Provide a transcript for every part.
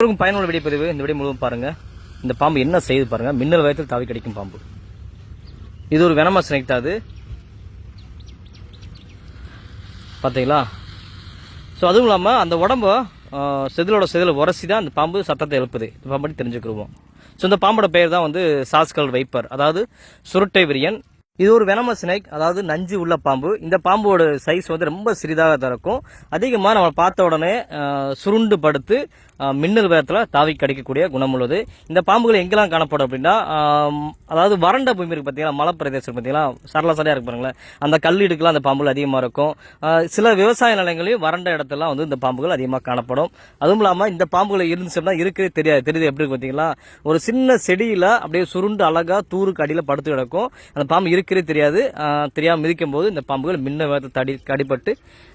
பயனுள்ள விடைப்பதிவு. இந்த விடை முழுவதும் பாருங்க. இந்த பாம்பு என்ன செய்து பாருங்க. மின்னல் வேகத்தில் தாவி கடிக்கும் பாம்பு. இது ஒரு வெனமஸ் ஸ்னேக் தான். அது பார்த்தீங்களா? ஸோ அதுவும் இல்லாமல் அந்த உடம்ப செதிலோட செதில் உரசி தான் அந்த பாம்பு சத்தத்தை எழுப்புது. இந்த பாம்பு தெரிஞ்சுக்கிடுவோம். ஸோ இந்த பாம்போட பெயர் தான் வந்து சாஸ்கல் வைப்பர், அதாவது சுருட்டை விரியன். இது ஒரு வெனமஸ் ஸ்னேக், அதாவது நஞ்சு உள்ள பாம்பு. இந்த பாம்போட சைஸ் வந்து ரொம்ப சிறிதாக தான் இருக்கும். அதிகமாக நம்ம பார்த்த உடனே சுருண்டு படுத்து மின்னல் வேகத்தில் தாவி கடிக்கக்கூடிய குணம் உள்ளது. இந்த பாம்புகள் எங்கெல்லாம் காணப்படும் அப்படின்னா, அதாவது வறண்ட பூமி இருக்கு பார்த்தீங்களா, மலை பிரதேசம் பார்த்தீங்களா, சரள சரையாக இருக்கு பாருங்களேன், அந்த கல்லீடுக்கெல்லாம் அந்த பாம்புகள் அதிகமாக இருக்கும். சில விவசாய நிலங்களையும் வறண்ட இடத்துலாம் வந்து இந்த பாம்புகள் அதிகமாக காணப்படும். அதுவும் இல்லாமல் இந்த பாம்புகளை இருந்துச்சுன்னா இருக்கவே தெரியாது. எப்படி இருக்கு பார்த்தீங்களா, ஒரு சின்ன செடியில் அப்படியே சுருண்டு அழகாக தூருக்கு அடியில் படுத்து கிடக்கும். அந்த பாம்பு இருக்கவே தெரியாது. தெரியாமல் மிதிக்கும் போது இந்த பாம்புகள் மின்ன வேகத்தை கடிப்பட்டு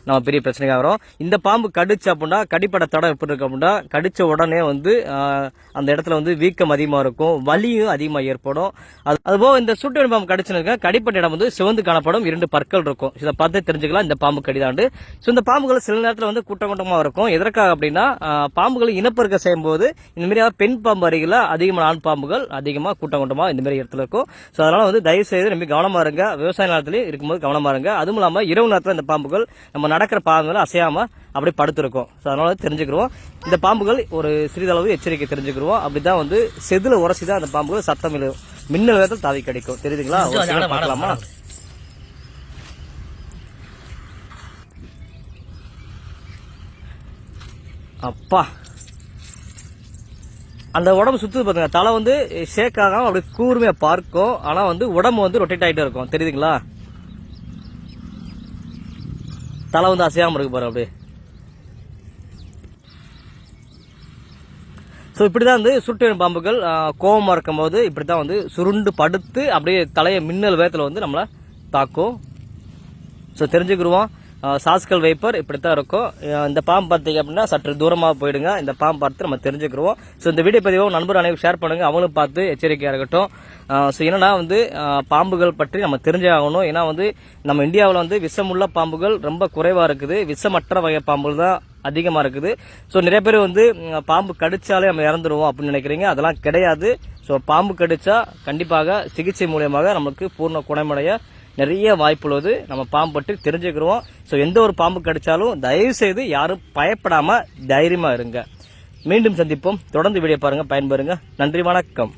நம்ம பெரிய பிரச்சனையாக வரும். இந்த பாம்பு கடிச்சு அப்படின்னா கடிப்பட தடம் எப்படி இருக்கு அப்படின்னா, கடிச்ச உடனே வந்து அந்த இடத்துல வந்து வீக்கம் அதிகமாக இருக்கும், வலியும் அதிகமாக ஏற்படும். அதுபோக இந்த சுட்டு பாம்பு கடிச்சுன்னு கடிப்பட்ட இடம் வந்து சிவந்து காணப்படும், 2 பற்கள் இருக்கும். இதை பார்த்து தெரிஞ்சுக்கலாம் இந்த பாம்பு கடிதாண்டு. ஸோ இந்த பாம்புகள் சில நேரத்தில் வந்து கூட்டமாக இருக்கும். எதற்காக அப்படின்னா, பாம்புகள் இனப்பெருக்க செய்யும் போது இந்த மாதிரி பெண் பாம்பு அருகில் அதிகமான ஆண் பாம்புகள் அதிகமாக கூட்டமாக இந்த மாதிரி இடத்துல இருக்கும். ஸோ அதனால வந்து தயவு செய்து ரொம்ப கவனமா இருங்க. விவசாய நிலத்திலேயே இருக்கும்போது கவனமா இருங்க. அதுவும் இல்லாமல் இரவு நேரத்தில் இந்த பாம்புகள் நம்ம நடக்கிற பாம்புகள் அசையாம அப்படி படுத்திருக்கும். ஸோ அதனால தெரிஞ்சுக்கிறோம் இந்த பாம்புகள் ஒரு சிறிதளவு எச்சரிக்கை தெரிஞ்சுக்கிறோம். அப்படிதான் வந்து செதுல உரசிதான் அந்த பாம்புகள் சத்தம் மின்னல் வேகத்தில் தாவி கிடைக்கும். தெரியுதுங்களா? பார்க்கலாமா? அப்பா, அந்த உடம்பு சுத்துது பாருங்க. தலை வந்து ஷேக் ஆகாம அப்படி கூர்மையா பார்க்கும். ஆனா வந்து உடம்பு வந்து ரொட்டேட் ஆகிட்டே இருக்கும். தெரியுதுங்களா? தலை வந்து அசையாம இருக்கு பாரு அப்படியே. ஸோ இப்படிதான் வந்து சுட்டு பாம்புகள் கோபமா இருக்கும் போது இப்படித்தான் வந்து சுருண்டு படுத்து அப்படியே தலையை மின்னல் வேகத்தில் வந்து நம்மளை தாக்கும். ஸோ தெரிஞ்சுக்கிடுவோம். சாஸ்கல் வைப்பர் இப்படித்தான் இருக்கும். இந்த பாம்பு பார்த்தீங்க அப்படின்னா சற்று தூரமாக போயிடுங்க. இந்த பாம்பு பார்த்து நம்ம தெரிஞ்சுக்கிறோம். ஸோ இந்த வீடியோ பதிவை நண்பர் அனைவரும் ஷேர் பண்ணுங்க, அவங்களும் பார்த்து எச்சரிக்கையாக இருக்கட்டும். ஸோ என்னன்னா வந்து பாம்புகள் பற்றி நம்ம தெரிஞ்சே ஆகணும். ஏன்னா வந்து நம்ம இந்தியாவில் வந்து விஷமுள்ள பாம்புகள் ரொம்ப குறைவாக இருக்குது. விஷமற்ற வகை பாம்புகள் தான் அதிகமாக இருக்குது. ஸோ நிறைய பேர் வந்து பாம்பு கடிச்சாலே நம்ம இறந்துருவோம் அப்படின்னு நினைக்கிறீங்க. அதெல்லாம் கிடையாது. ஸோ பாம்பு கடிச்சா கண்டிப்பாக சிகிச்சை மூலியமாக நமக்கு பூர்ண குணமடைய நிறைய வாய்ப்பு உள்ளது. நம்ம பாம்பு பற்றி தெரிஞ்சுக்கிறோம். ஸோ எந்த ஒரு பாம்பு கடிச்சாலும் தயவு செய்து யாரும் பயப்படாம தைரியமா இருங்க. மீண்டும் சந்திப்போம். தொடர்ந்து வீடியோ பாருங்க, பயன்பெறுங்க. நன்றி, வணக்கம்.